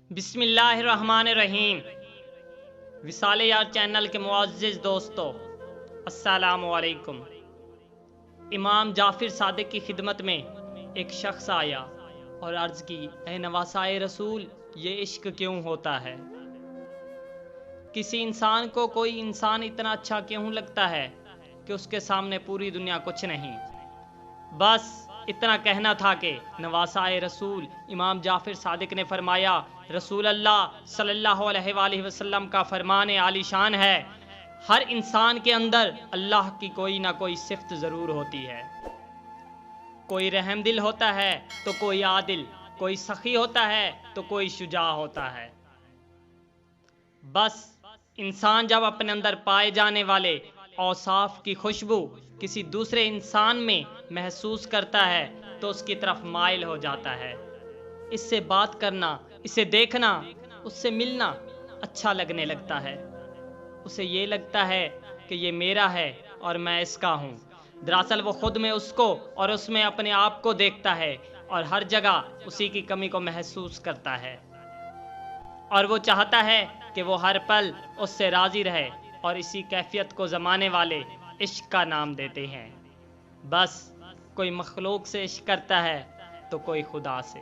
بسم اللہ الرحمن الرحیم۔ وصال یار چینل کے معزز دوستو، السلام علیکم۔ امام جعفر صادق کی خدمت میں ایک شخص آیا اور عرض کی، اے نواسائے رسول، یہ عشق کیوں ہوتا ہے؟ کسی انسان کو کوئی انسان اتنا اچھا کیوں لگتا ہے کہ اس کے سامنے پوری دنیا کچھ نہیں؟ بس اتنا کہنا تھا کہ نواسائے رسول امام جعفر صادق نے فرمایا، رسول اللہ صلی اللہ علیہ وآلہ وسلم کا فرمان عالی شان ہے، ہر انسان کے اندر اللہ کی کوئی نہ کوئی صفت ضرور ہوتی ہے۔ کوئی رحم دل ہوتا ہے تو کوئی عادل، کوئی سخی ہوتا ہے تو کوئی شجاع ہوتا ہے۔ بس انسان جب اپنے اندر پائے جانے والے اوصاف کی خوشبو کسی دوسرے انسان میں محسوس کرتا ہے تو اس کی طرف مائل ہو جاتا ہے۔ اس سے بات کرنا، اسے دیکھنا، اس سے ملنا اچھا لگنے لگتا ہے۔ اسے یہ لگتا ہے کہ یہ میرا ہے اور میں اس کا ہوں۔ دراصل وہ خود میں اس کو اور اس میں اپنے آپ کو دیکھتا ہے اور ہر جگہ اسی کی کمی کو محسوس کرتا ہے، اور وہ چاہتا ہے کہ وہ ہر پل اس سے راضی رہے، اور اسی کیفیت کو زمانے والے عشق کا نام دیتے ہیں۔ بس کوئی مخلوق سے عشق کرتا ہے تو کوئی خدا سے۔